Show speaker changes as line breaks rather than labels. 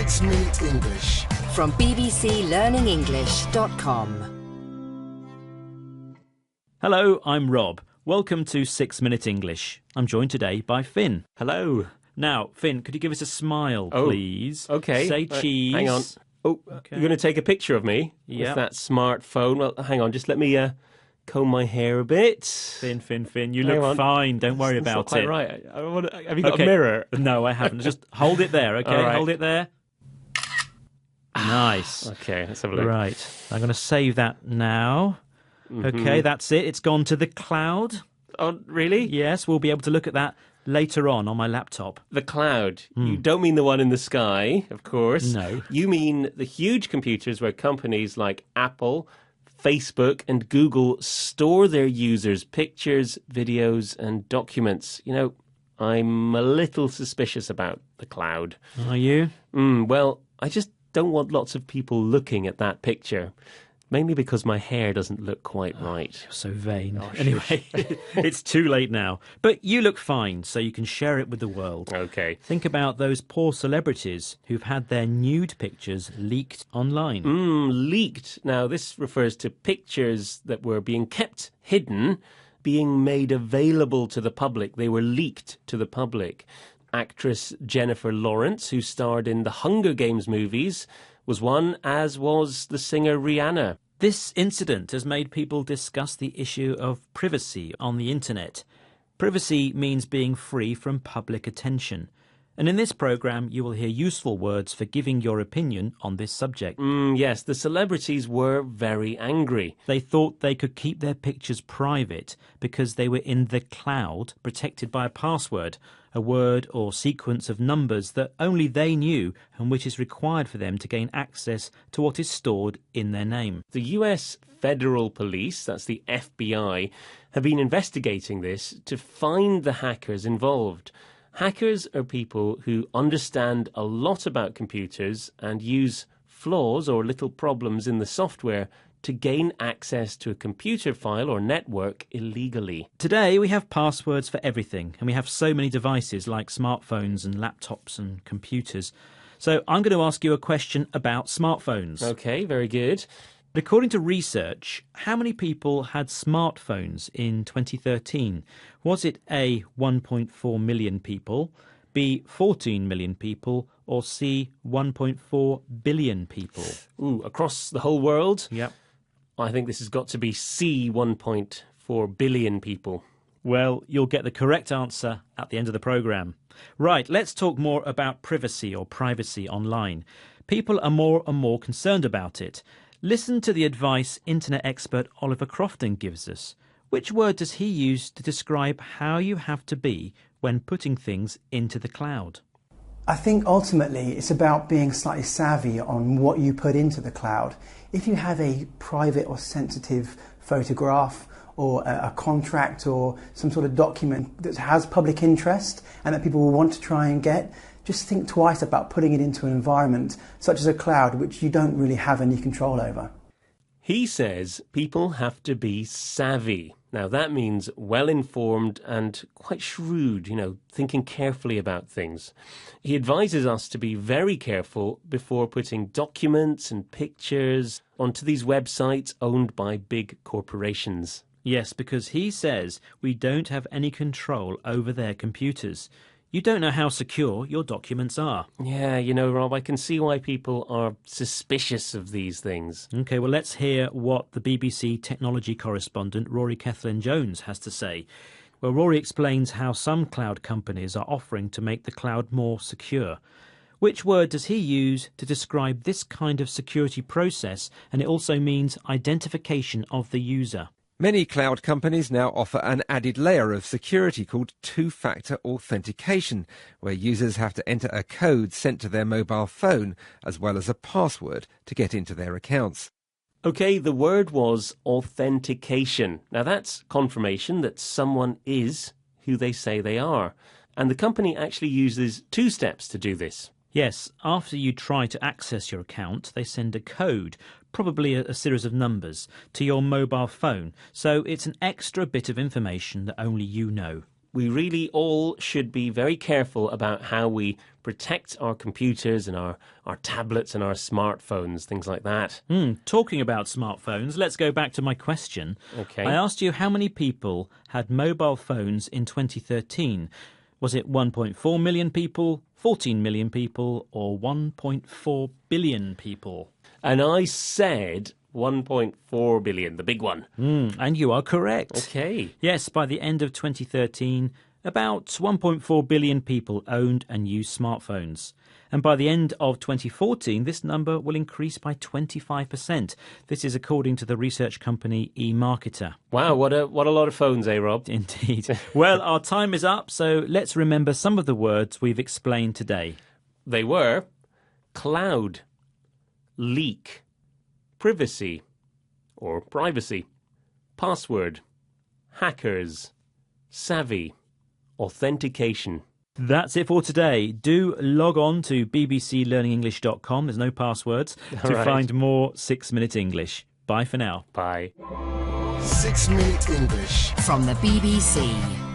6 Minute English.
From bbclearningenglish.com.
Hello, I'm Rob. Welcome to 6 Minute English. I'm joined today by Finn.
Hello.
Now, Finn, could you give us a smile, please?
Okay.
Say cheese.
Hang on. Oh,
Okay.
You're going to take a picture of me
Yep.
with that smartphone. Well, hang on. Just let me comb my hair a bit.
Finn, you
Hang
look
on.
fine. Don't worry
It's not
about
quite
it.
right. Have you got
Okay.
a mirror?
No, I haven't. Just hold it there, okay?
All right.
Hold it there. Nice.
Okay, let's have a look.
Right. I'm going to save that now. Okay, that's it. It's gone to the cloud.
Oh, really?
Yes, we'll be able to look at that later on my laptop.
The cloud. You don't mean the one in the sky, of course.
No.
You mean the huge computers where companies like Apple, Facebook and Google store their users' pictures, videos and documents. You know, I'm a little suspicious about the cloud.
Are you?
Well, I just don't want lots of people looking at that picture. Mainly because my hair doesn't look quite right.
You're so vain. Anyway, it's too late now. But you look fine, so you can share it with the world.
Okay.
Think about those poor celebrities who've had their nude pictures leaked online.
Leaked. Now, this refers to pictures that were being kept hidden, being made available to the public. They were leaked to the public. Actress Jennifer Lawrence, who starred in the Hunger Games movies, was one, as was the singer Rihanna.
This incident has made people discuss the issue of privacy on the internet. Privacy means being free from public attention. And in this programme, you will hear useful words for giving your opinion on this subject.
Yes, the celebrities were very angry.
They thought they could keep their pictures private because they were in the cloud, protected by a password, a word or sequence of numbers that only they knew and which is required for them to gain access to what is stored in their name.
The US Federal Police, that's the FBI, have been investigating this to find the hackers involved. Hackers are people who understand a lot about computers and use flaws or little problems in the software to gain access to a computer file or network illegally.
Today we have passwords for everything, and we have so many devices like smartphones and laptops and computers. So I'm going to ask you a question about smartphones.
Okay, very good.
According to research, how many people had smartphones in 2013? Was it A, 1.4 million people, B, 14 million people, or C, 1.4 billion people?
Ooh, across the whole world?
Yep.
I think this has got to be C, 1.4 billion people.
Well, you'll get the correct answer at the end of the programme. Right, let's talk more about privacy or privacy online. People are more and more concerned about it. Listen to the advice internet expert Oliver Crofton gives us. Which word does he use to describe how you have to be when putting things into the cloud?
I think ultimately it's about being slightly savvy on what you put into the cloud. If you have a private or sensitive photograph or a contract or some sort of document that has public interest and that people will want to try and get, just think twice about putting it into an environment such as a cloud which you don't really have any control over.
He says people have to be savvy. Now, that means well-informed and quite shrewd, thinking carefully about things. He advises us to be very careful before putting documents and pictures onto these websites owned by big corporations.
Yes, because he says we don't have any control over their computers. You don't know how secure your documents are.
Yeah, Rob, I can see why people are suspicious of these things.
OK, well, let's hear what the BBC technology correspondent Rory Kethlin-Jones has to say. Well, Rory explains how some cloud companies are offering to make the cloud more secure. Which word does he use to describe this kind of security process? And it also means identification of the user.
Many cloud companies now offer an added layer of security called two-factor authentication, where users have to enter a code sent to their mobile phone, as well as a password to get into their accounts.
OK, the word was authentication. Now, that's confirmation that someone is who they say they are. And the company actually uses 2 steps to do this.
Yes, after you try to access your account, they send a code, probably a series of numbers, to your mobile phone. So it's an extra bit of information that only you know.
we really all should be very careful about how we protect our computers and our tablets and our smartphones, things like that.
Talking about smartphones, let's go back to my question.
Okay.
I asked you how many people had mobile phones in 2013. Was it 1.4 million people, 14 million people, or 1.4 billion people?
And I said 1.4 billion, the big one.
And you are correct.
Okay.
Yes, by the end of 2013, about 1.4 billion people owned and used smartphones. And by the end of 2014, this number will increase by 25%. This is according to the research company eMarketer.
Wow, what a lot of phones, eh, Rob?
Indeed. Well, our time is up, so let's remember some of the words we've explained today.
They were cloud, leak, privacy or privacy, password, hackers, savvy, authentication.
That's it for today. Do log on to bbclearningenglish.com, there's no passwords, to
right.
find more 6-Minute English. Bye for now.
Bye.
6 Minute English
from the BBC.